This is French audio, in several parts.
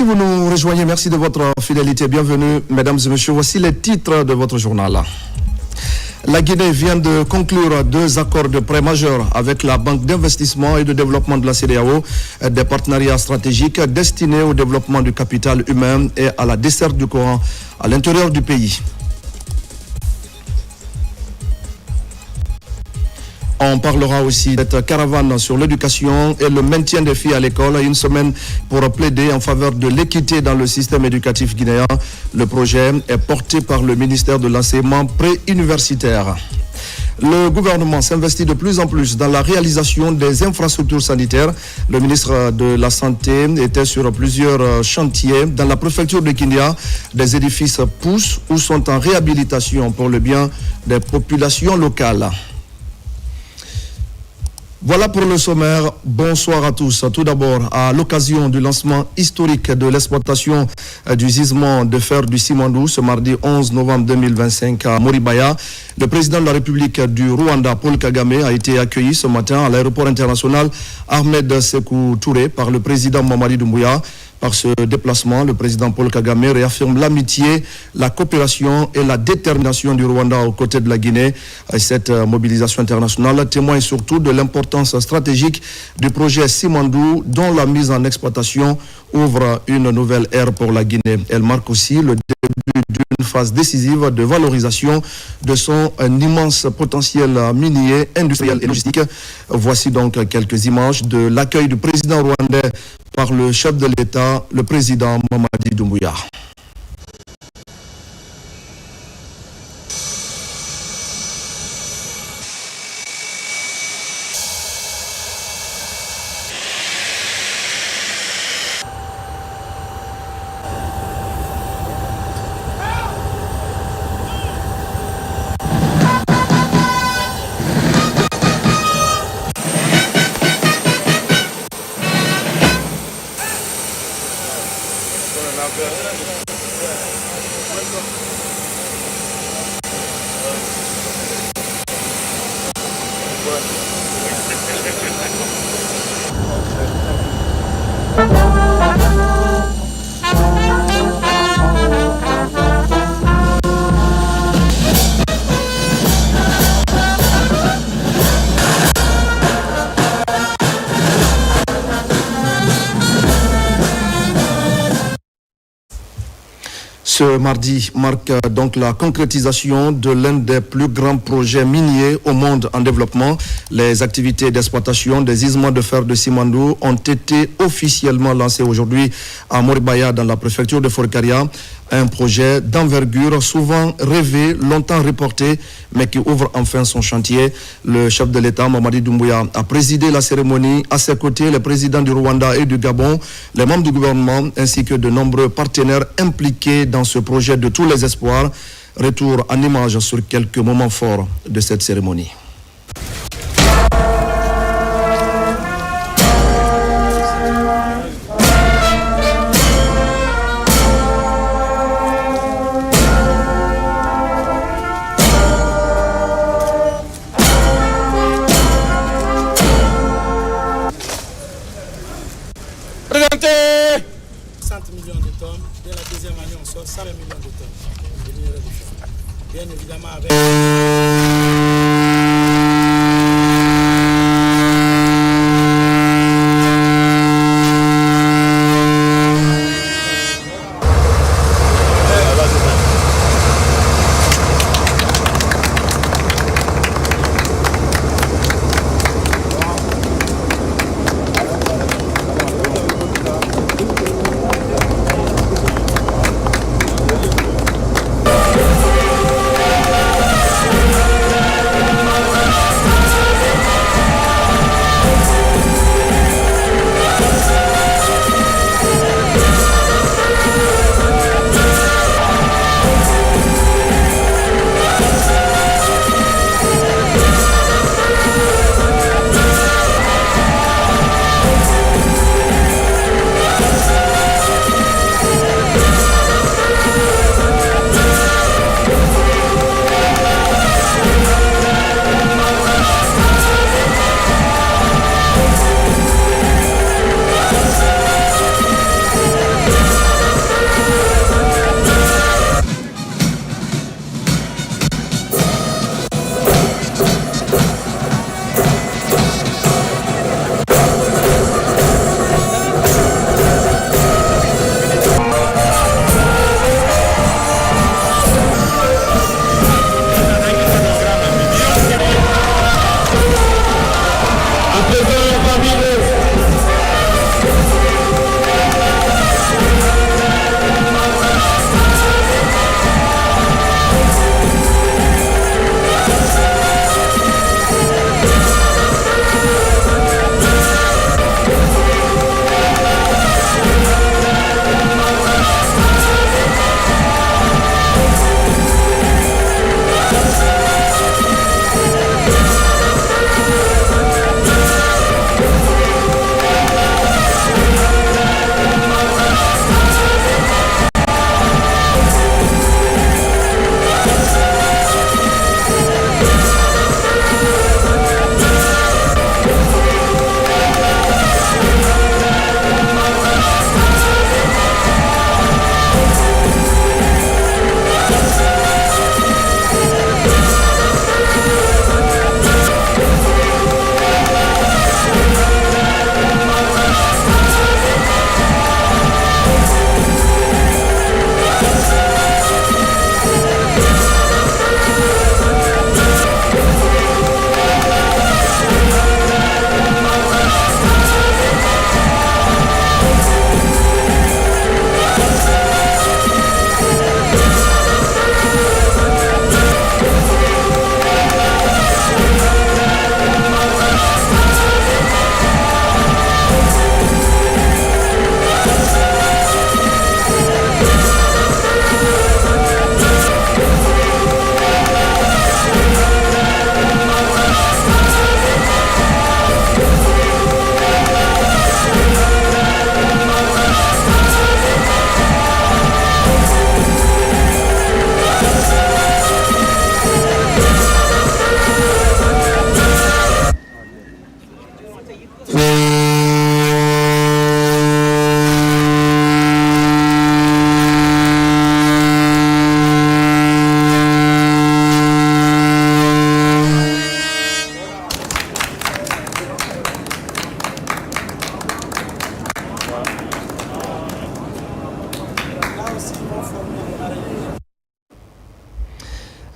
vous nous rejoignez, merci de votre fidélité. Bienvenue, mesdames et messieurs. Voici les titres de votre journal. La Guinée vient de conclure 2 accords de prêt majeurs avec la Banque d'investissement et de développement de la CEDEAO, des partenariats stratégiques destinés au développement du capital humain et à la desserte du courant à l'intérieur du pays. On parlera aussi de cette caravane sur l'éducation et le maintien des filles à l'école, une semaine pour plaider en faveur de l'équité dans le système éducatif guinéen. Le projet est porté par le ministère de l'enseignement préuniversitaire. Le gouvernement s'investit de plus en plus dans la réalisation des infrastructures sanitaires. Le ministre de la Santé était sur plusieurs chantiers. Dans la préfecture de Kindia, des édifices poussent ou sont en réhabilitation pour le bien des populations locales. Voilà pour le sommaire. Bonsoir à tous. Tout d'abord, à l'occasion du lancement historique de l'exploitation du gisement de fer du Simandou ce mardi 11 novembre 2025 à Moribaya, le président de la République du Rwanda, Paul Kagame, a été accueilli ce matin à l'aéroport international Ahmed Sékou Touré par le président Mamadi Doumbouya. Par ce déplacement, le président Paul Kagame réaffirme l'amitié, la coopération et la détermination du Rwanda aux côtés de la Guinée. Cette mobilisation internationale témoigne surtout de l'importance stratégique du projet Simandou, dont la mise en exploitation ouvre une nouvelle ère pour la Guinée. Elle marque aussi le début d'une phase décisive de valorisation de son immense potentiel minier, industriel et logistique. Voici donc quelques images de l'accueil du président rwandais par le chef de l'État, le président Mamadi Doumbouya. Ce mardi marque donc la concrétisation de l'un des plus grands projets miniers au monde en développement. Les activités d'exploitation des gisements de fer de Simandou ont été officiellement lancées aujourd'hui à Moribaya dans la préfecture de Forcaria. Un projet d'envergure souvent rêvé, longtemps reporté, mais qui ouvre enfin son chantier. Le chef de l'État, Mamadi Doumbouya, a présidé la cérémonie. À ses côtés, les présidents du Rwanda et du Gabon, les membres du gouvernement, ainsi que de nombreux partenaires impliqués dans ce projet de tous les espoirs. Retour en images sur quelques moments forts de cette cérémonie. Millions de tonnes. Dès la deuxième année, on sort 120 millions de tonnes de minerais de fer. Bien évidemment, avec...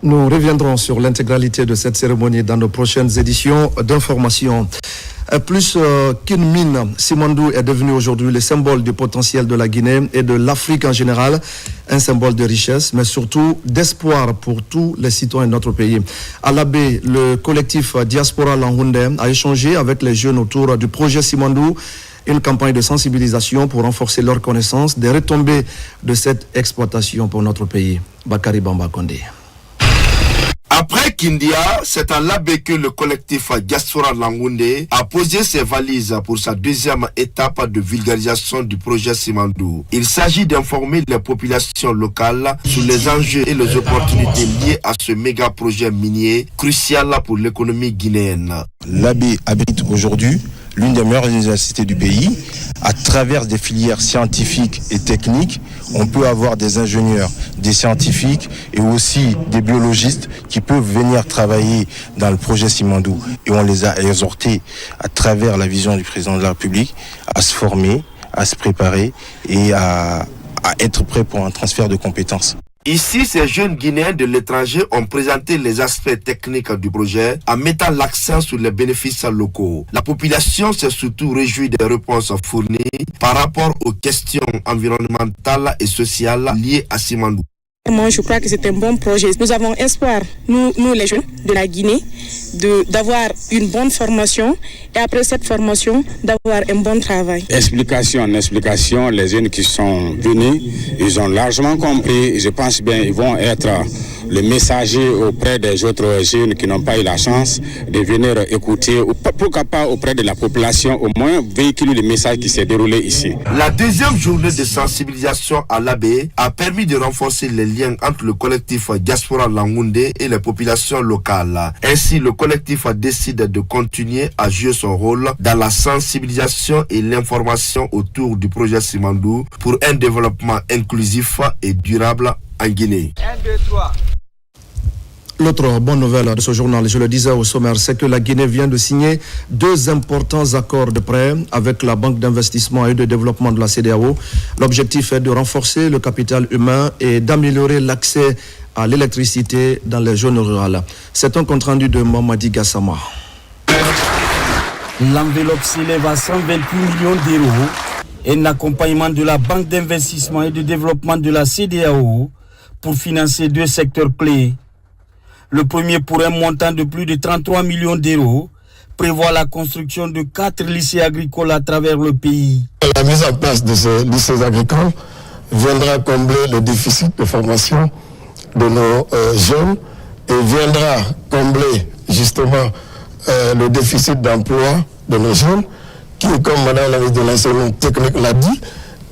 Nous reviendrons sur l'intégralité de cette cérémonie dans nos prochaines éditions d'information. Plus qu'une mine, Simandou est devenu aujourd'hui le symbole du potentiel de la Guinée et de l'Afrique en général, un symbole de richesse, mais surtout d'espoir pour tous les citoyens de notre pays. À l'abbé, le collectif Diaspora Langoundé a échangé avec les jeunes autour du projet Simandou, une campagne de sensibilisation pour renforcer leur connaissance des retombées de cette exploitation pour notre pays. Bakari Bamba Kondé. Après Kindia, c'est à l'abbé que le collectif Diaspora Langoundé a posé ses valises pour sa deuxième étape de vulgarisation du projet Simandou. Il s'agit d'informer les populations locales sur les enjeux et les opportunités liées à ce méga projet minier crucial pour l'économie guinéenne. L'abbé abrite aujourd'hui l'une des meilleures universités du pays. À travers des filières scientifiques et techniques, on peut avoir des ingénieurs, des scientifiques et aussi des biologistes qui peuvent venir travailler dans le projet Simandou. Et on les a exhortés à travers la vision du président de la République à se former, à se préparer et à être prêts pour un transfert de compétences. Ici, ces jeunes Guinéens de l'étranger ont présenté les aspects techniques du projet en mettant l'accent sur les bénéfices locaux. La population s'est surtout réjouie des réponses fournies par rapport aux questions environnementales et sociales liées à Simandou. Moi, je crois que c'est un bon projet. Nous avons espoir, nous les jeunes de la Guinée, d'avoir une bonne formation et après cette formation, d'avoir un bon travail. Explication, les jeunes qui sont venus, ils ont largement compris. Je pense bien ils vont être les messagers auprès des autres jeunes qui n'ont pas eu la chance de venir écouter, ou pourquoi pas auprès de la population, au moins véhiculer le message qui s'est déroulé ici. La deuxième journée de sensibilisation à l'abbé a permis de renforcer les liens entre le collectif Diaspora Langoundé et les populations locales. Ainsi, le collectif décide de continuer à jouer son rôle dans la sensibilisation et l'information autour du projet Simandou pour un développement inclusif et durable en Guinée. 1, 2, 3. L'autre bonne nouvelle de ce journal, je le disais au sommaire, c'est que la Guinée vient de signer 2 importants accords de prêt avec la Banque d'investissement et de développement de la CEDEAO. L'objectif est de renforcer le capital humain et d'améliorer l'accès à l'électricité dans les zones rurales. C'est un compte rendu de Mamadi Gassama. L'enveloppe s'élève à 128 millions d'euros. Un accompagnement de la Banque d'investissement et de développement de la CEDEAO pour financer 2 secteurs clés. Le premier, pour un montant de plus de 33 millions d'euros, prévoit la construction de 4 lycées agricoles à travers le pays. La mise en place de ces lycées agricoles viendra combler le déficit de formation de nos jeunes et viendra combler justement le déficit d'emploi de nos jeunes qui, comme Madame la ministre de l'enseignement technique l'a dit,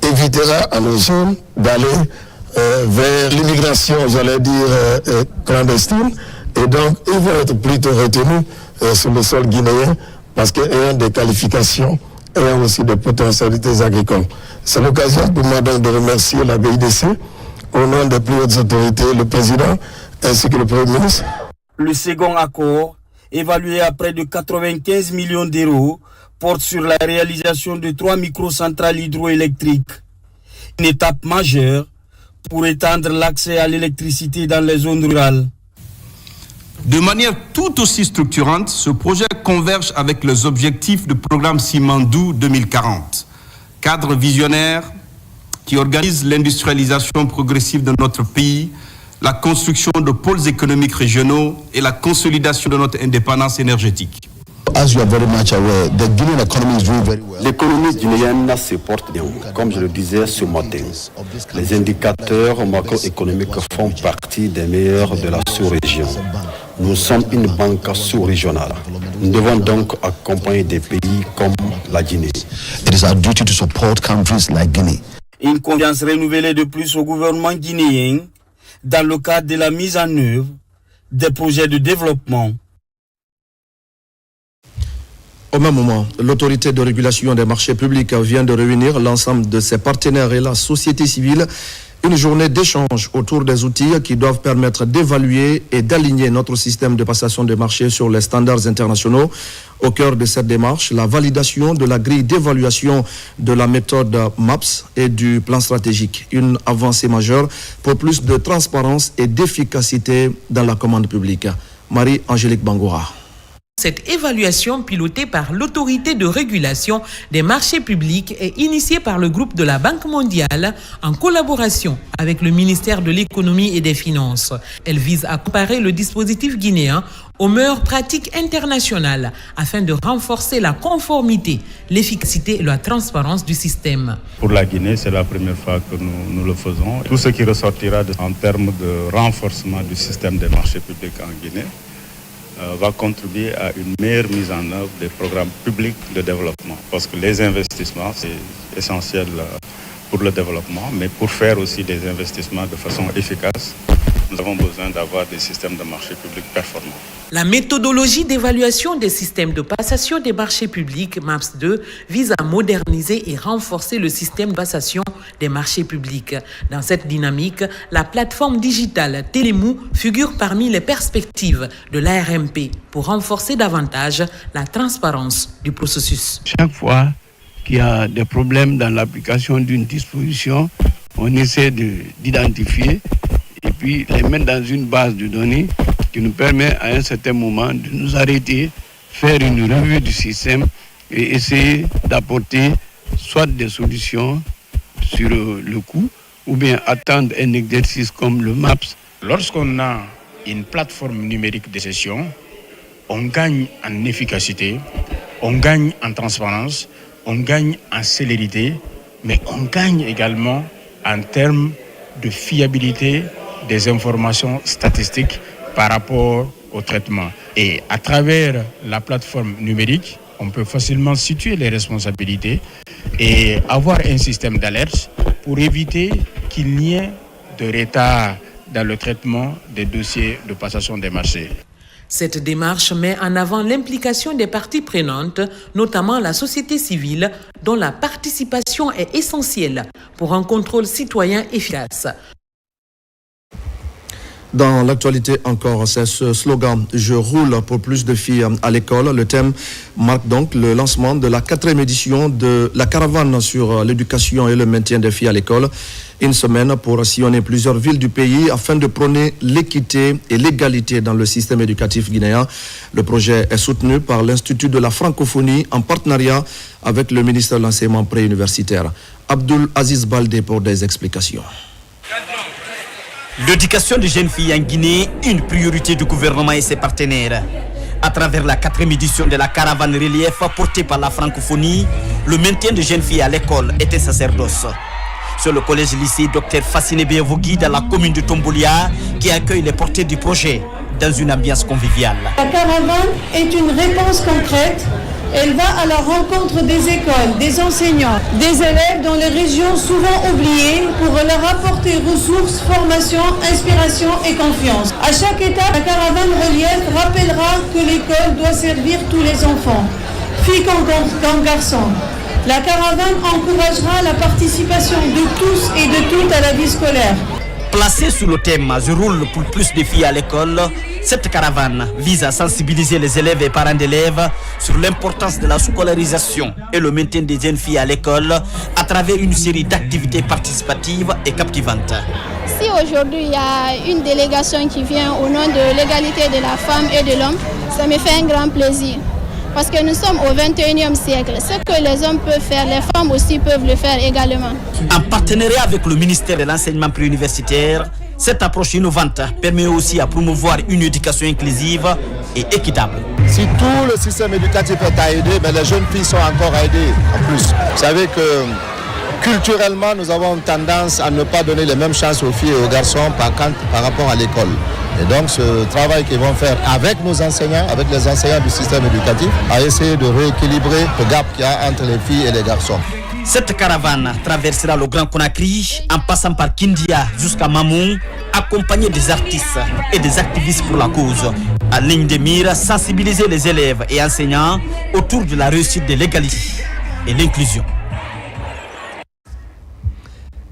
évitera à nos jeunes d'aller vers l'immigration, j'allais dire, clandestine. Et donc, ils vont être plutôt retenus sur le sol guinéen parce qu'ils ont des qualifications et aussi des potentialités agricoles. C'est l'occasion pour moi donc de remercier la BIDC au nom des plus hautes autorités, le président ainsi que le Premier ministre. Le second accord, évalué à près de 95 millions d'euros, porte sur la réalisation de 3 microcentrales hydroélectriques. Une étape majeure pour étendre l'accès à l'électricité dans les zones rurales. De manière tout aussi structurante, ce projet converge avec les objectifs du programme Simandou 2040, cadre visionnaire qui organise l'industrialisation progressive de notre pays, la construction de pôles économiques régionaux et la consolidation de notre indépendance énergétique. L'économie guinéenne se porte bien, comme je le disais ce matin. Les indicateurs macroéconomiques font partie des meilleurs de la sous-région. Nous sommes une banque sous-régionale. Nous devons donc accompagner des pays comme la Guinée. Une confiance renouvelée de plus au gouvernement guinéen dans le cadre de la mise en œuvre des projets de développement. Au même moment, l'autorité de régulation des marchés publics vient de réunir l'ensemble de ses partenaires et la société civile. Une journée d'échange autour des outils qui doivent permettre d'évaluer et d'aligner notre système de passation des marchés sur les standards internationaux. Au cœur de cette démarche, la validation de la grille d'évaluation de la méthode MAPS et du plan stratégique. Une avancée majeure pour plus de transparence et d'efficacité dans la commande publique. Marie-Angélique Bangoura. Cette évaluation pilotée par l'autorité de régulation des marchés publics est initiée par le groupe de la Banque mondiale en collaboration avec le ministère de l'économie et des finances. Elle vise à comparer le dispositif guinéen aux meilleures pratiques internationales afin de renforcer la conformité, l'efficacité et la transparence du système. Pour la Guinée, c'est la première fois que nous le faisons. Tout ce qui ressortira en termes de renforcement du système des marchés publics en Guinée va contribuer à une meilleure mise en œuvre des programmes publics de développement. Parce que les investissements, c'est essentiel pour le développement, mais pour faire aussi des investissements de façon efficace, nous avons besoin d'avoir des systèmes de marché public performants. La méthodologie d'évaluation des systèmes de passation des marchés publics, MAPS 2, vise à moderniser et renforcer le système de passation des marchés publics. Dans cette dynamique, la plateforme digitale Télémou figure parmi les perspectives de l'ARMP pour renforcer davantage la transparence du processus. Chaque fois qu'il y a des problèmes dans l'application d'une disposition, on essaie d'identifier et puis les mettre dans une base de données qui nous permet à un certain moment de nous arrêter, faire une revue du système et essayer d'apporter soit des solutions sur le coût ou bien attendre un exercice comme le MAPS. Lorsqu'on a une plateforme numérique de gestion, on gagne en efficacité, on gagne en transparence, on gagne en célérité, mais on gagne également en termes de fiabilité des informations statistiques par rapport au traitement. Et à travers la plateforme numérique, on peut facilement situer les responsabilités et avoir un système d'alerte pour éviter qu'il n'y ait de retard dans le traitement des dossiers de passation des marchés. Cette démarche met en avant l'implication des parties prenantes, notamment la société civile, dont la participation est essentielle pour un contrôle citoyen efficace. Dans l'actualité encore, c'est ce slogan « Je roule pour plus de filles à l'école ». Le thème marque donc le lancement de la 4e édition de la caravane sur l'éducation et le maintien des filles à l'école. Une semaine pour sillonner plusieurs villes du pays afin de prôner l'équité et l'égalité dans le système éducatif guinéen. Le projet est soutenu par l'Institut de la francophonie en partenariat avec le ministère de l'enseignement préuniversitaire. Abdul Aziz Baldé pour des explications. L'éducation des jeunes filles en Guinée, une priorité du gouvernement et ses partenaires. À travers la 4e édition de la caravane relief portée par la francophonie, le maintien des jeunes filles à l'école est un sacerdoce. Sur le collège-lycée Dr Fassine Béavogui dans la commune de Tombolia qui accueille les porteurs du projet dans une ambiance conviviale. La caravane est une réponse concrète. Elle va à la rencontre des écoles, des enseignants, des élèves dans les régions souvent oubliées pour leur apporter ressources, formation, inspiration et confiance. À chaque étape, la caravane relief rappellera que l'école doit servir tous les enfants, filles comme garçons. La caravane encouragera la participation de tous et de toutes à la vie scolaire. Placée sous le thème « Je roule pour plus de filles à l'école », cette caravane vise à sensibiliser les élèves et parents d'élèves sur l'importance de la scolarisation et le maintien des jeunes filles à l'école à travers une série d'activités participatives et captivantes. Si aujourd'hui il y a une délégation qui vient au nom de l'égalité de la femme et de l'homme, ça me fait un grand plaisir. Parce que nous sommes au 21e siècle. Ce que les hommes peuvent faire, les femmes aussi peuvent le faire également. En partenariat avec le ministère de l'enseignement préuniversitaire, cette approche innovante permet aussi à promouvoir une éducation inclusive et équitable. Si tout le système éducatif est à aider, mais les jeunes filles sont encore à aider en plus. Vous savez que culturellement, nous avons tendance à ne pas donner les mêmes chances aux filles et aux garçons par rapport à l'école. Et donc ce travail qu'ils vont faire avec nos enseignants, avec les enseignants du système éducatif, à essayer de rééquilibrer le gap qu'il y a entre les filles et les garçons. Cette caravane traversera le Grand Conakry en passant par Kindia jusqu'à Mamou, accompagnée des artistes et des activistes pour la cause. À ligne de mire, sensibiliser les élèves et enseignants autour de la réussite de l'égalité et l'inclusion.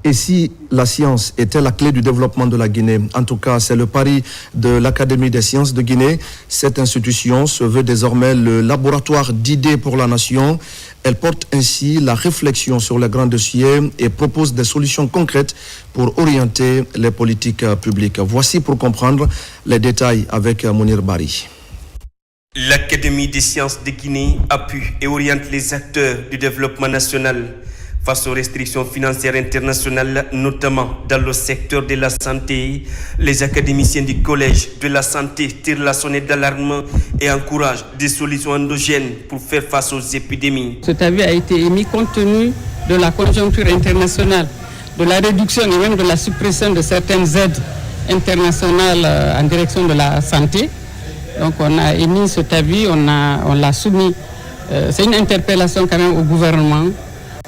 Et si la science était la clé du développement de la Guinée, en tout cas, c'est le pari de l'Académie des sciences de Guinée. Cette institution se veut désormais le laboratoire d'idées pour la nation. Elle porte ainsi la réflexion sur les grands dossiers et propose des solutions concrètes pour orienter les politiques publiques. Voici pour comprendre les détails avec Mounir Bari. L'Académie des sciences de Guinée appuie et oriente les acteurs du développement national face aux restrictions financières internationales, notamment dans le secteur de la santé. Les académiciens du Collège de la santé tirent la sonnette d'alarme et encouragent des solutions endogènes pour faire face aux épidémies. Cet avis a été émis compte tenu de la conjoncture internationale, de la réduction et même de la suppression de certaines aides internationales en direction de la santé. Donc on a émis cet avis, on l'a soumis. C'est une interpellation quand même au gouvernement,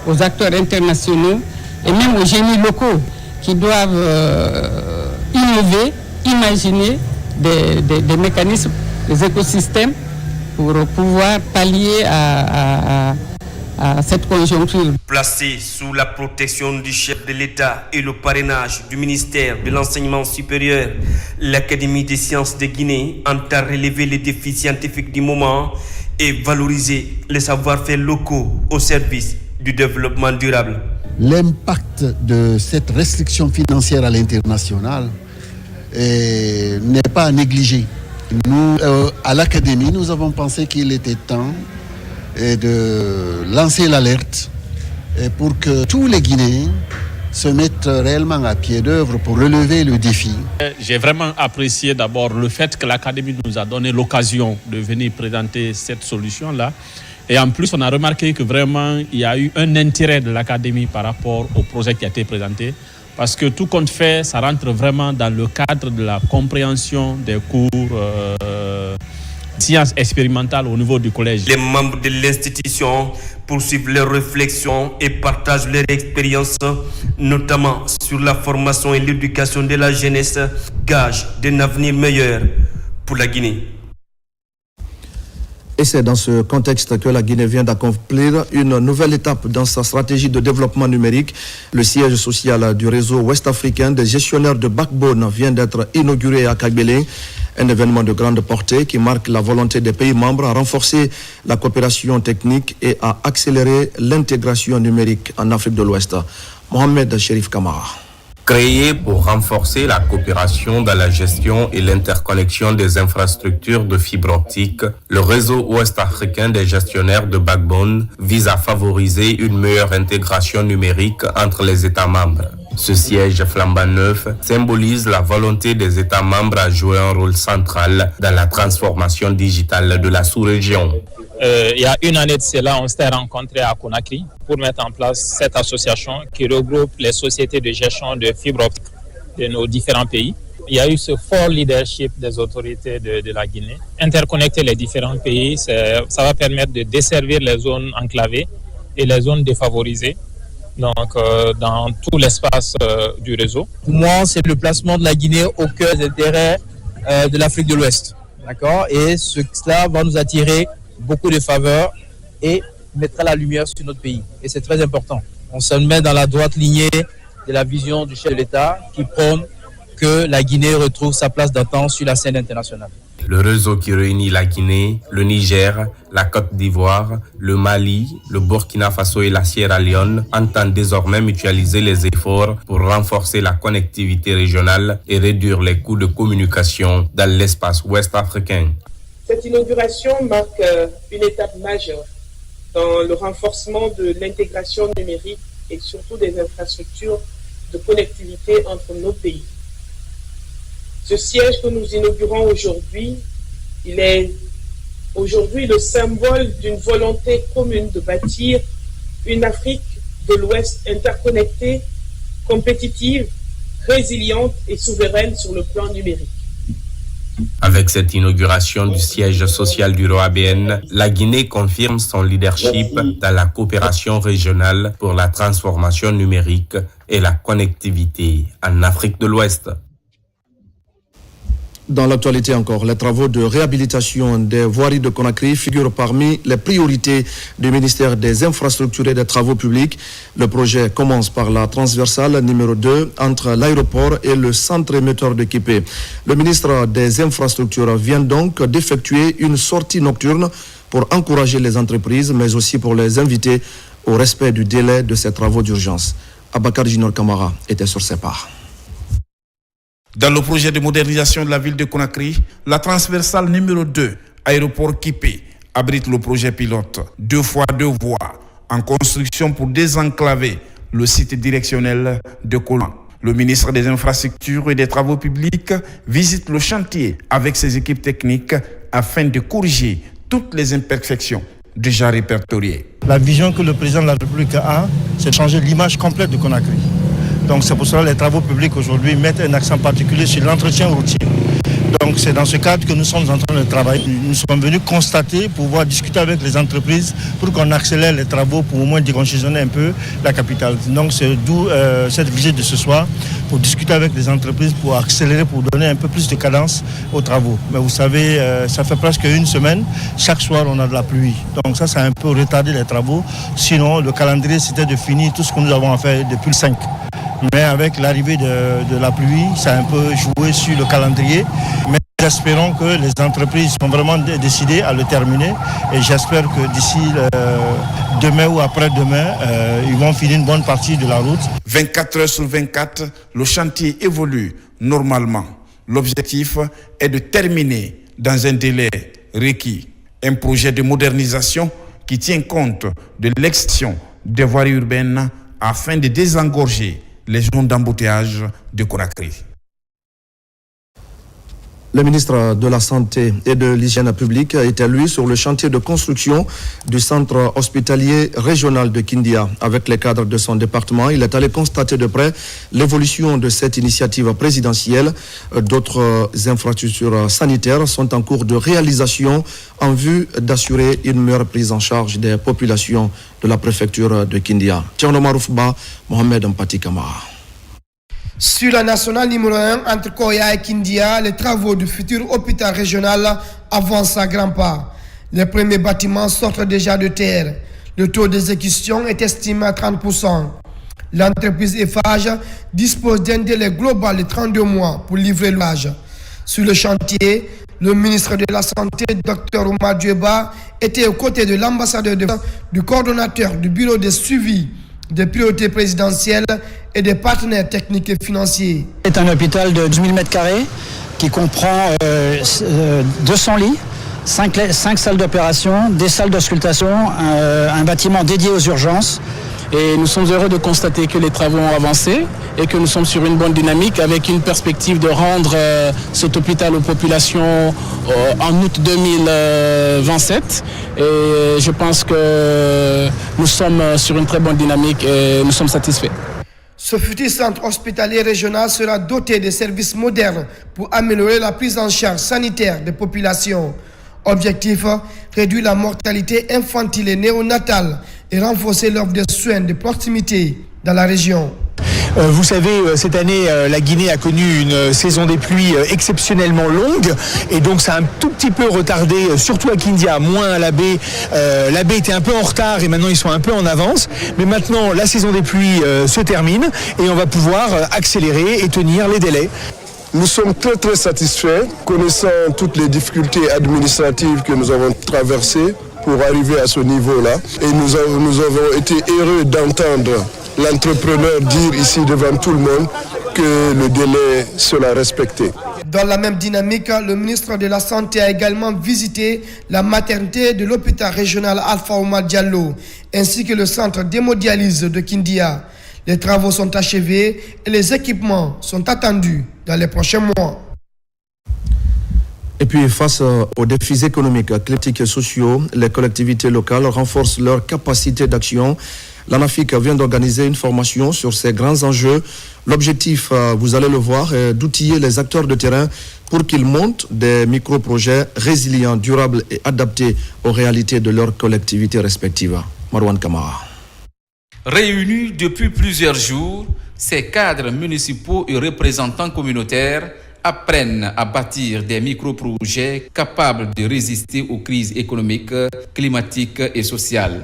aux acteurs internationaux et même aux génies locaux qui doivent innover, imaginer des mécanismes, des écosystèmes pour pouvoir pallier à cette conjoncture. Placée sous la protection du chef de l'État et le parrainage du ministère de l'Enseignement supérieur, l'Académie des sciences de Guinée entend relever les défis scientifiques du moment et valoriser les savoir-faire locaux au service du développement durable. L'impact de cette restriction financière à l'international n'est pas à négliger. Nous, à l'Académie, nous avons pensé qu'il était temps de lancer l'alerte pour que tous les Guinéens se mettent réellement à pied d'œuvre pour relever le défi. J'ai vraiment apprécié d'abord le fait que l'Académie nous a donné l'occasion de venir présenter cette solution-là. Et en plus, on a remarqué que vraiment, il y a eu un intérêt de l'Académie par rapport au projet qui a été présenté. Parce que tout compte fait, ça rentre vraiment dans le cadre de la compréhension des cours sciences expérimentales au niveau du collège. Les membres de l'institution poursuivent leurs réflexions et partagent leur expérience, notamment sur la formation et l'éducation de la jeunesse, gage d'un avenir meilleur pour la Guinée. Et c'est dans ce contexte que la Guinée vient d'accomplir une nouvelle étape dans sa stratégie de développement numérique. Le siège social du réseau ouest-africain des gestionnaires de backbone vient d'être inauguré à Kagbélé. Un événement de grande portée qui marque la volonté des pays membres à renforcer la coopération technique et à accélérer l'intégration numérique en Afrique de l'Ouest. Mohamed Sherif Kamara. Créé pour renforcer la coopération dans la gestion et l'interconnexion des infrastructures de fibre optique, le réseau ouest-africain des gestionnaires de backbone vise à favoriser une meilleure intégration numérique entre les États membres. Ce siège flambant neuf symbolise la volonté des États membres à jouer un rôle central dans la transformation digitale de la sous-région. Il y a une année de cela, on s'était rencontré à Conakry pour mettre en place cette association qui regroupe les sociétés de gestion de fibre optique de nos différents pays. Il y a eu ce fort leadership des autorités de la Guinée. Interconnecter les différents pays, ça va permettre de desservir les zones enclavées et les zones défavorisées, donc dans tout l'espace du réseau. Pour moi, c'est le placement de la Guinée au cœur des intérêts de l'Afrique de l'Ouest. D'accord ? Et cela va nous attirer beaucoup de faveurs et mettra la lumière sur notre pays. Et c'est très important. On se met dans la droite lignée de la vision du chef de l'État qui prône que la Guinée retrouve sa place d'antan sur la scène internationale. Le réseau qui réunit la Guinée, le Niger, la Côte d'Ivoire, le Mali, le Burkina Faso et la Sierra Leone entend désormais mutualiser les efforts pour renforcer la connectivité régionale et réduire les coûts de communication dans l'espace ouest africain. Cette inauguration marque une étape majeure dans le renforcement de l'intégration numérique et surtout des infrastructures de connectivité entre nos pays. Ce siège que nous inaugurons aujourd'hui, il est aujourd'hui le symbole d'une volonté commune de bâtir une Afrique de l'Ouest interconnectée, compétitive, résiliente et souveraine sur le plan numérique. Avec cette inauguration du siège social du ROABN, la Guinée confirme son leadership dans la coopération régionale pour la transformation numérique et la connectivité en Afrique de l'Ouest. Dans l'actualité encore, les travaux de réhabilitation des voiries de Conakry figurent parmi les priorités du ministère des Infrastructures et des Travaux publics. Le projet commence par la transversale numéro 2 entre l'aéroport et le centre émetteur de Kipé. Le ministre des Infrastructures vient donc d'effectuer une sortie nocturne pour encourager les entreprises, mais aussi pour les inviter au respect du délai de ces travaux d'urgence. Abakar Junior Kamara était sur ses pas. Dans le projet de modernisation de la ville de Conakry, la transversale numéro 2, aéroport Kipé, abrite le projet pilote 2 fois 2 voies en construction pour désenclaver le site directionnel de Kolan. Le ministre des Infrastructures et des Travaux publics visite le chantier avec ses équipes techniques afin de corriger toutes les imperfections déjà répertoriées. La vision que le président de la République a, c'est de changer l'image complète de Conakry. Donc c'est pour cela que les travaux publics aujourd'hui mettent un accent particulier sur l'entretien routier. Donc c'est dans ce cadre que nous sommes en train de travailler. Nous sommes venus constater, pouvoir discuter avec les entreprises pour qu'on accélère les travaux pour au moins décongestionner un peu la capitale. Donc c'est d'où cette visite de ce soir pour discuter avec les entreprises, pour accélérer, pour donner un peu plus de cadence aux travaux. Mais vous savez, ça fait presque une semaine, chaque soir on a de la pluie. Donc ça a un peu retardé les travaux. Sinon le calendrier c'était de finir tout ce que nous avons à faire depuis le 5. Mais avec l'arrivée de la pluie, ça a un peu joué sur le calendrier. Mais espérons que les entreprises sont vraiment décidées à le terminer. Et j'espère que d'ici demain ou après-demain, ils vont finir une bonne partie de la route. 24 heures sur 24, le chantier évolue normalement. L'objectif est de terminer dans un délai requis. Un projet de modernisation qui tient compte de l'extension des voiries urbaines afin de désengorger les zones d'embouteillage de Conakry. Le ministre de la Santé et de l'Hygiène publique était lui sur le chantier de construction du centre hospitalier régional de Kindia. Avec les cadres de son département, il est allé constater de près l'évolution de cette initiative présidentielle. D'autres infrastructures sanitaires sont en cours de réalisation en vue d'assurer une meilleure prise en charge des populations de la préfecture de Kindia. Tcherno Maroufba, Mohamed Mpati Kamara. Sur la nationale numéro 1 entre Koya et Kindia, les travaux du futur hôpital régional avancent à grands pas. Les premiers bâtiments sortent déjà de terre. Le taux d'exécution est estimé à 30%. L'entreprise Eiffage dispose d'un délai global de 32 mois pour livrer l'ouvrage. Sur le chantier, le ministre de la Santé, Dr Oumar Dieba, était aux côtés de l'ambassadeur du coordonnateur du bureau de suivi des priorités présidentielles et des partenaires techniques et financiers. C'est un hôpital de 12 000 m² qui comprend 200 lits, 5 salles d'opération, des salles d'auscultation, un bâtiment dédié aux urgences. Et nous sommes heureux de constater que les travaux ont avancé et que nous sommes sur une bonne dynamique avec une perspective de rendre cet hôpital aux populations en août 2027. Et je pense que nous sommes sur une très bonne dynamique et nous sommes satisfaits. Ce futur centre hospitalier régional sera doté de services modernes pour améliorer la prise en charge sanitaire des populations. Objectif, réduire la mortalité infantile et néonatale et renforcer l'offre de soins de proximité dans la région. Vous savez, cette année, la Guinée a connu une saison des pluies exceptionnellement longue et donc ça a un tout petit peu retardé, surtout à Kindia, moins à la baie. La baie était un peu en retard et maintenant ils sont un peu en avance. Mais maintenant, la saison des pluies se termine et on va pouvoir accélérer et tenir les délais. Nous sommes très satisfaits, connaissant toutes les difficultés administratives que nous avons traversées pour arriver à ce niveau-là. Et nous avons été heureux d'entendre l'entrepreneur dire ici devant tout le monde que le délai sera respecté. Dans la même dynamique, le ministre de la Santé a également visité la maternité de l'hôpital régional Alpha Oumar Diallo, ainsi que le centre d'hémodialyse de Kindia. Les travaux sont achevés et les équipements sont attendus dans les prochains mois. Et puis, face aux défis économiques, climatiques et sociaux, les collectivités locales renforcent leur capacité d'action. L'ANAFIC vient d'organiser une formation sur ces grands enjeux. L'objectif, vous allez le voir, est d'outiller les acteurs de terrain pour qu'ils montent des micro-projets résilients, durables et adaptés aux réalités de leurs collectivités respectives. Marwan Kamara. Réunis depuis plusieurs jours, ces cadres municipaux et représentants communautaires apprennent à bâtir des micro-projets capables de résister aux crises économiques, climatiques et sociales.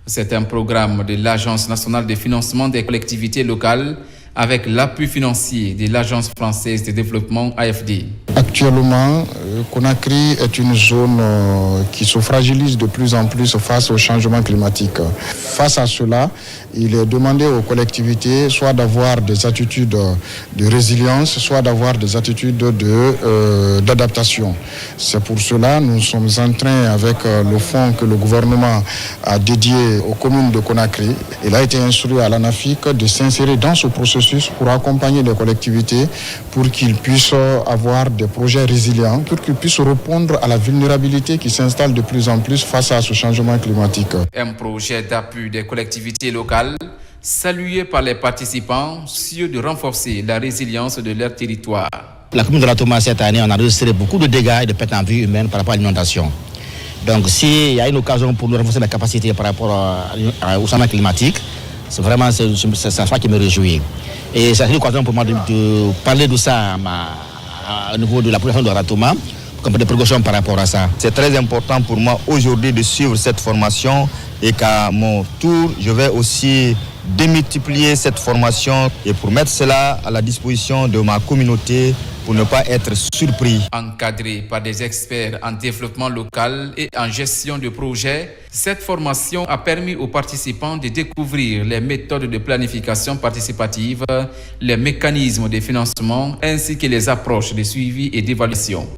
C'est un programme de l'Agence nationale de financement des collectivités locales avec l'appui financier de l'Agence française de développement AFD. Actuellement, Conakry est une zone qui se fragilise de plus en plus face au changement climatique. Face à cela, il est demandé aux collectivités soit d'avoir des attitudes de résilience, soit d'avoir des attitudes d'adaptation. C'est pour cela que nous sommes en train, avec le fonds que le gouvernement a dédié aux communes de Conakry, il a été instruit à l'ANAFIC de s'insérer dans ce processus pour accompagner les collectivités pour qu'ils puissent avoir des projets résilients, pour qu'ils puissent répondre à la vulnérabilité qui s'installe de plus en plus face à ce changement climatique. Un projet d'appui des collectivités locales salué par les participants, sûr de renforcer la résilience de leur territoire. La commune de Ratoma, cette année, on a enregistré beaucoup de dégâts et de pertes en vie humaine par rapport à l'inondation. Donc s'il y a une occasion pour nous renforcer la capacité par rapport au changement climatique, c'est vraiment ça qui me réjouit. Et c'est une occasion pour moi de parler de ça au niveau de la population de Ratoma, comme des progressions par rapport à ça. C'est très important pour moi aujourd'hui de suivre cette formation et qu'à mon tour, je vais aussi démultiplier cette formation et pour mettre cela à la disposition de ma communauté pour ne pas être surpris. Encadré par des experts en développement local et en gestion de projets, cette formation a permis aux participants de découvrir les méthodes de planification participative, les mécanismes de financement ainsi que les approches de suivi et d'évaluation.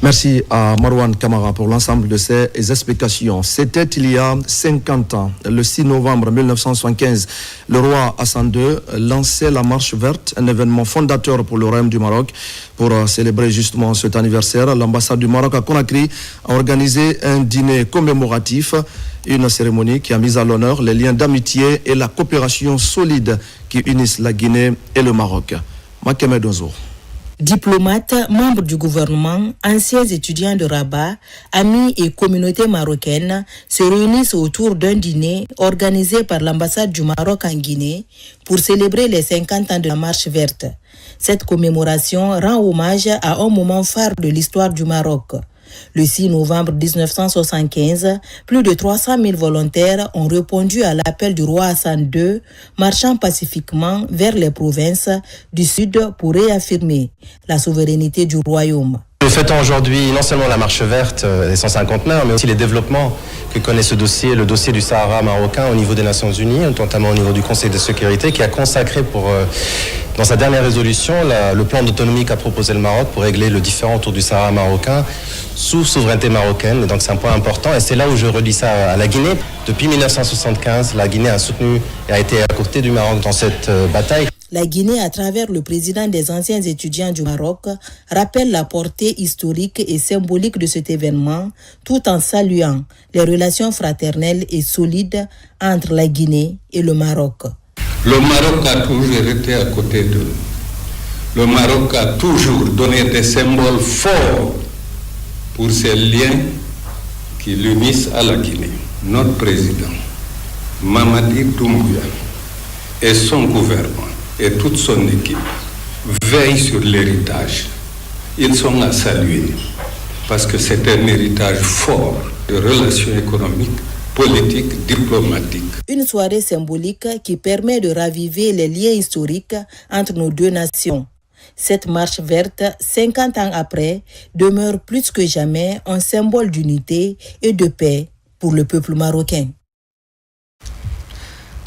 Merci à Marwan Kamara pour l'ensemble de ces explications. C'était il y a 50 ans, le 6 novembre 1975, le roi Hassan II lançait la Marche verte, un événement fondateur pour le Royaume du Maroc. Pour célébrer justement cet anniversaire, l'ambassade du Maroc à Conakry a organisé un dîner commémoratif, une cérémonie qui a mis à l'honneur les liens d'amitié et la coopération solide qui unissent la Guinée et le Maroc. Makemed Ozo. Diplomates, membres du gouvernement, anciens étudiants de Rabat, amis et communautés marocaines se réunissent autour d'un dîner organisé par l'ambassade du Maroc en Guinée pour célébrer les 50 ans de la Marche verte. Cette commémoration rend hommage à un moment phare de l'histoire du Maroc. Le 6 novembre 1975, plus de 300 000 volontaires ont répondu à l'appel du roi Hassan II, marchant pacifiquement vers les provinces du sud pour réaffirmer la souveraineté du royaume. Nous fêtons aujourd'hui non seulement la marche verte des 159, mais aussi les développements que connaît ce dossier, le dossier du Sahara marocain au niveau des Nations Unies, notamment au niveau du Conseil de sécurité, qui a consacré dans sa dernière résolution le plan d'autonomie qu'a proposé le Maroc pour régler le différend autour du Sahara marocain sous souveraineté marocaine. Et donc c'est un point important et c'est là où je relie ça à la Guinée. Depuis 1975, la Guinée a soutenu et a été à côté du Maroc dans cette bataille. La Guinée, à travers le président des anciens étudiants du Maroc, rappelle la portée historique et symbolique de cet événement, tout en saluant les relations fraternelles et solides entre la Guinée et le Maroc. Le Maroc a toujours été à côté d'eux. Le Maroc a toujours donné des symboles forts pour ces liens qui l'unissent à la Guinée. Notre président, Mamadi Doumbouya, et son gouvernement, et toute son équipe veillent sur l'héritage. Ils sont à saluer parce que c'est un héritage fort de relations économiques, politiques, diplomatiques. Une soirée symbolique qui permet de raviver les liens historiques entre nos deux nations. Cette marche verte, 50 ans après, demeure plus que jamais un symbole d'unité et de paix pour le peuple marocain.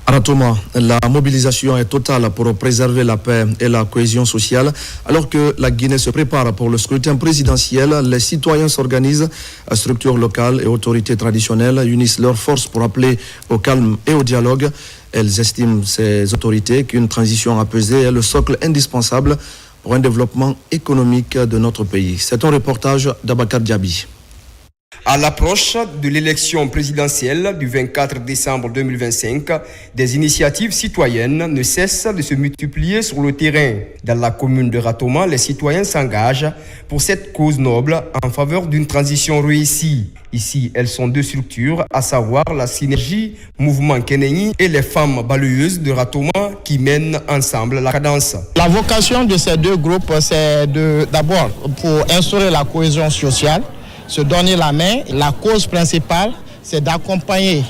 Ratoma, la mobilisation est totale pour préserver la paix et la cohésion sociale. Alors que la Guinée se prépare pour le scrutin présidentiel, les citoyens s'organisent, structures locales et autorités traditionnelles unissent leurs forces pour appeler au calme et au dialogue. Elles estiment, ces autorités, qu'une transition apaisée est le socle indispensable pour un développement économique de notre pays. C'est un reportage d'Abakar Diaby. À l'approche de l'élection présidentielle du 24 décembre 2025, des initiatives citoyennes ne cessent de se multiplier sur le terrain. Dans la commune de Ratoma, les citoyens s'engagent pour cette cause noble en faveur d'une transition réussie. Ici, elles sont deux structures, à savoir la synergie Mouvement Keneni et les femmes balayeuses de Ratoma qui mènent ensemble la cadence. La vocation de ces deux groupes, c'est d'abord pour instaurer la cohésion sociale, se donner la main. La cause principale, c'est d'accompagner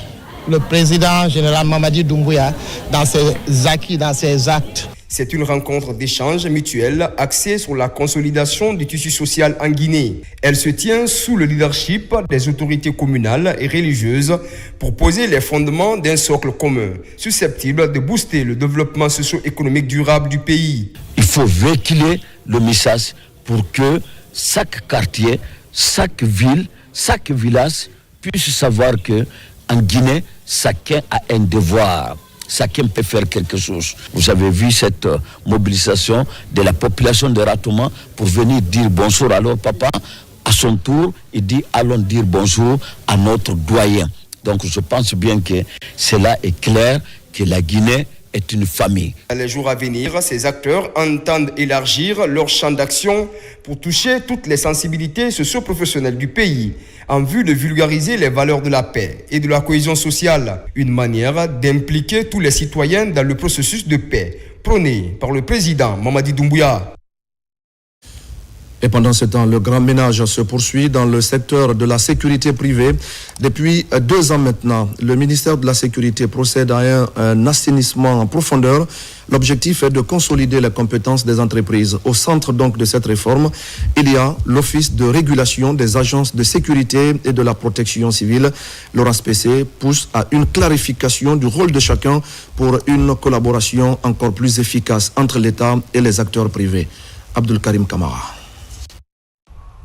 le président général Mamadi Doumbouya dans ses acquis, dans ses actes. C'est une rencontre d'échange mutuel axée sur la consolidation du tissu social en Guinée. Elle se tient sous le leadership des autorités communales et religieuses pour poser les fondements d'un socle commun, susceptible de booster le développement socio-économique durable du pays. Il faut véhiculer le message pour que chaque quartier, chaque ville, chaque village puisse savoir que en Guinée, chacun a un devoir. Chacun peut faire quelque chose. Vous avez vu cette mobilisation de la population de Ratoma pour venir dire bonjour à leur papa. À son tour, il dit allons dire bonjour à notre doyen. Donc je pense bien que cela est clair, que la Guinée est une famille. Dans les jours à venir, ces acteurs entendent élargir leur champ d'action pour toucher toutes les sensibilités socio-professionnelles du pays en vue de vulgariser les valeurs de la paix et de la cohésion sociale. Une manière d'impliquer tous les citoyens dans le processus de paix prôné par le président Mamadi Doumbouya. Et pendant ce temps, le grand ménage se poursuit dans le secteur de la sécurité privée. Depuis 2 ans maintenant, le ministère de la Sécurité procède à un assainissement en profondeur. L'objectif est de consolider les compétences des entreprises. Au centre donc de cette réforme, il y a l'Office de régulation des agences de sécurité et de la protection civile. L'ORASPC pousse à une clarification du rôle de chacun pour une collaboration encore plus efficace entre l'État et les acteurs privés. Abdul Karim Kamara.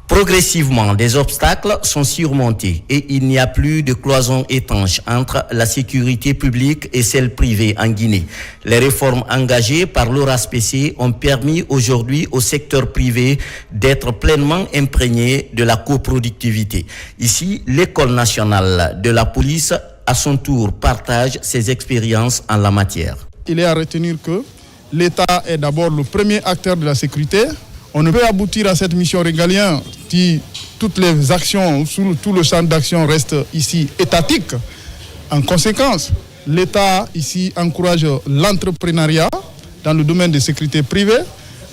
Progressivement, des obstacles sont surmontés et il n'y a plus de cloison étanche entre la sécurité publique et celle privée en Guinée. Les réformes engagées par l'ORASPC ont permis aujourd'hui au secteur privé d'être pleinement imprégné de la coproductivité. Ici, l'École nationale de la police, à son tour, partage ses expériences en la matière. Il est à retenir que l'État est d'abord le premier acteur de la sécurité. On ne peut aboutir à cette mission régalienne si toutes les actions, tout le centre d'action reste ici étatique. En conséquence, l'État ici encourage l'entrepreneuriat dans le domaine de sécurité privée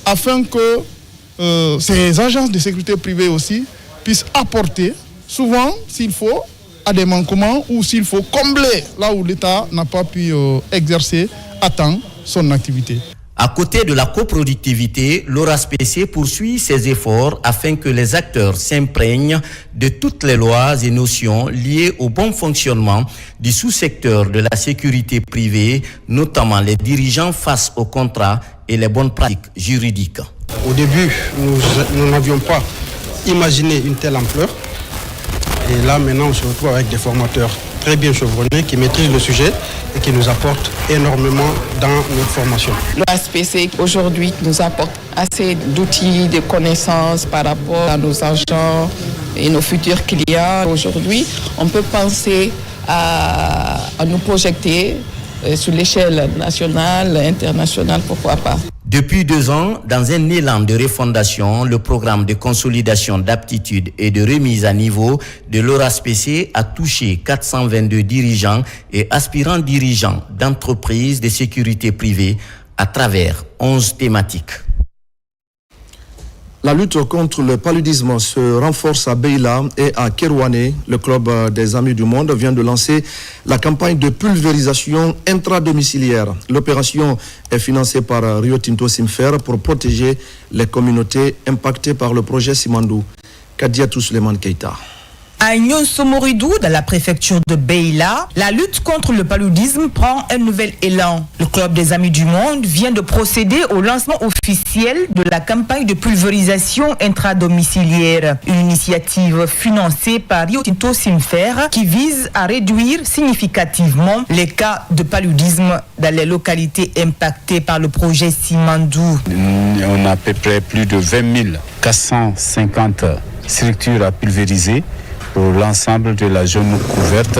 afin que ces agences de sécurité privée aussi puissent apporter, souvent s'il faut, à des manquements ou s'il faut combler là où l'État n'a pas pu exercer à temps son activité. À côté de la coproductivité, l'ORASPC poursuit ses efforts afin que les acteurs s'imprègnent de toutes les lois et notions liées au bon fonctionnement du sous-secteur de la sécurité privée, notamment les dirigeants face aux contrats et les bonnes pratiques juridiques. Au début, nous n'avions pas imaginé une telle ampleur. Et là, maintenant, on se retrouve avec des formateurs très bien chevronnés qui maîtrisent le sujet et qui nous apportent énormément dans notre formation. L'ORASPC aujourd'hui nous apporte assez d'outils, de connaissances par rapport à nos agents et nos futurs clients. Aujourd'hui, on peut penser à nous projeter sur l'échelle nationale, internationale, pourquoi pas. Depuis 2 ans, dans un élan de refondation, le programme de consolidation d'aptitude et de remise à niveau de l'ORASPC a touché 422 dirigeants et aspirants dirigeants d'entreprises de sécurité privée à travers 11 thématiques. La lutte contre le paludisme se renforce à Beila et à Kerouané. Le club des Amis du Monde vient de lancer la campagne de pulvérisation intradomiciliaire. L'opération est financée par Rio Tinto Simfer pour protéger les communautés impactées par le projet Simandou. Kadiatou Suleiman Keita. À Nyon-Somoridou, dans la préfecture de Beila, la lutte contre le paludisme prend un nouvel élan. Le Club des Amis du Monde vient de procéder au lancement officiel de la campagne de pulvérisation intradomiciliaire, une initiative financée par Rio Tinto Simfer qui vise à réduire significativement les cas de paludisme dans les localités impactées par le projet Simandou. On a à peu près plus de 20 450 structures à pulvériser pour l'ensemble de la zone couverte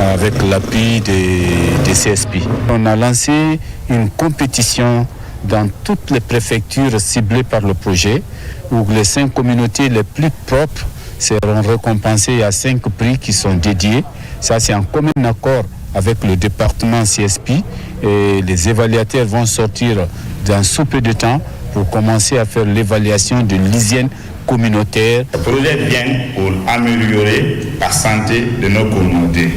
avec l'appui des CSP. On a lancé une compétition dans toutes les préfectures ciblées par le projet, où les 5 communautés les plus propres seront récompensées à 5 prix qui sont dédiés. Ça, c'est en commun accord avec le département CSP, et les évaluateurs vont sortir dans sous peu de temps pour commencer à faire l'évaluation de l'hygiène communautaire. Le projet vient pour améliorer la santé de nos communautés.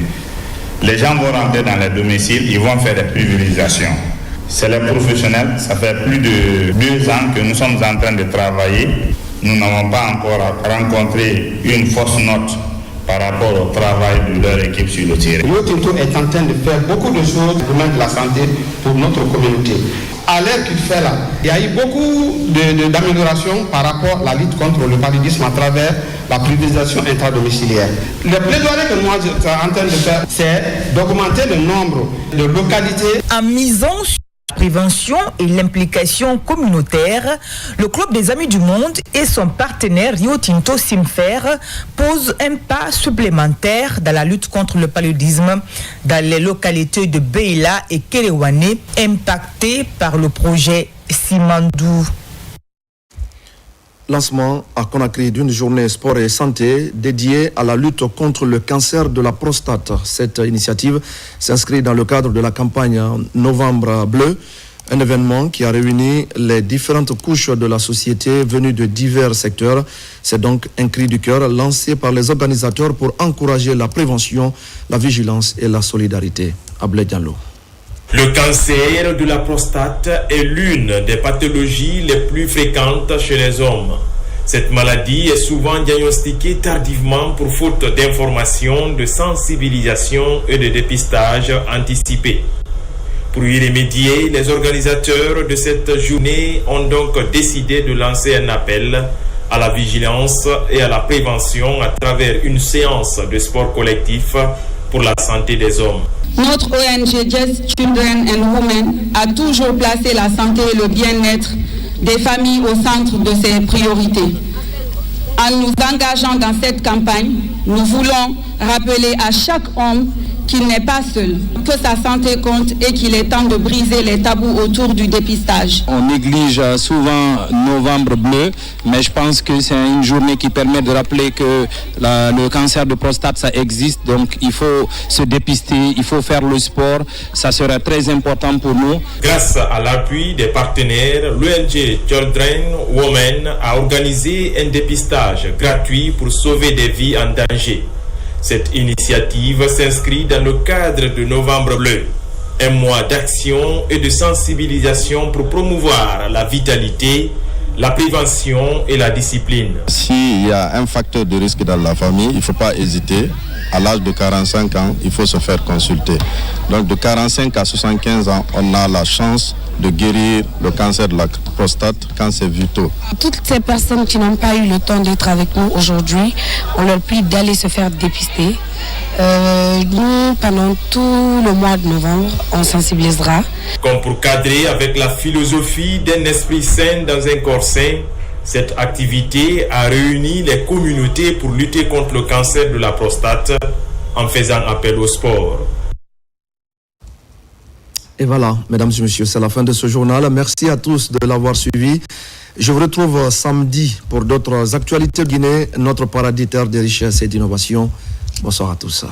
Les gens vont rentrer dans les domiciles, ils vont faire des pulvérisations. C'est les professionnels, ça fait plus de 2 ans que nous sommes en train de travailler. Nous n'avons pas encore rencontré une fausse note par rapport au travail de leur équipe sur le terrain. Rio Tinto est en train de faire beaucoup de choses pour le domaine de la santé pour notre communauté. À l'heure qu'il fait là, il y a eu beaucoup d'améliorations par rapport à la lutte contre le paludisme à travers la pulvérisation intradomiciliaire. Le plaidoyer que moi je suis en train de faire, c'est d'augmenter le nombre de localités. En misant sur la prévention et l'implication communautaire, le Club des Amis du Monde et son partenaire Rio Tinto Simfer posent un pas supplémentaire dans la lutte contre le paludisme dans les localités de Beila et Kerewane impactées par le projet Simandou. Lancement à Conakry d'une journée sport et santé dédiée à la lutte contre le cancer de la prostate. Cette initiative s'inscrit dans le cadre de la campagne Novembre Bleu, un événement qui a réuni les différentes couches de la société venues de divers secteurs. C'est donc un cri du cœur lancé par les organisateurs pour encourager la prévention, la vigilance et la solidarité. Ablé Diallo. Le cancer de la prostate est l'une des pathologies les plus fréquentes chez les hommes. Cette maladie est souvent diagnostiquée tardivement pour faute d'information, de sensibilisation et de dépistage anticipé. Pour y remédier, les organisateurs de cette journée ont donc décidé de lancer un appel à la vigilance et à la prévention à travers une séance de sport collectif pour la santé des hommes. Notre ONG Just Children and Women a toujours placé la santé et le bien-être des familles au centre de ses priorités. En nous engageant dans cette campagne, nous voulons rappeler à chaque homme qu'il n'est pas seul, que sa santé compte et qu'il est temps de briser les tabous autour du dépistage. On néglige souvent Novembre Bleu, mais je pense que c'est une journée qui permet de rappeler que le cancer de prostate, ça existe, donc il faut se dépister, il faut faire le sport, ça sera très important pour nous. Grâce à l'appui des partenaires, l'ONG Children Women a organisé un dépistage gratuit pour sauver des vies en danger. Cette initiative s'inscrit dans le cadre de Novembre Bleu, un mois d'action et de sensibilisation pour promouvoir la vitalité, la prévention et la discipline. S'il y a un facteur de risque dans la famille, il ne faut pas hésiter. À l'âge de 45 ans, il faut se faire consulter. Donc de 45 à 75 ans, on a la chance de guérir le cancer de la prostate quand c'est vu tôt. Toutes ces personnes qui n'ont pas eu le temps d'être avec nous aujourd'hui, on leur prie d'aller se faire dépister. Nous, pendant tout le mois de novembre, on sensibilisera. Comme pour cadrer avec la philosophie d'un esprit sain dans un corps sain, cette activité a réuni les communautés pour lutter contre le cancer de la prostate en faisant appel au sport. Et voilà, mesdames et messieurs, c'est la fin de ce journal. Merci à tous de l'avoir suivi. Je vous retrouve samedi pour d'autres actualités de Guinée, notre paradis terre de richesse et d'innovation. Bonsoir à tous.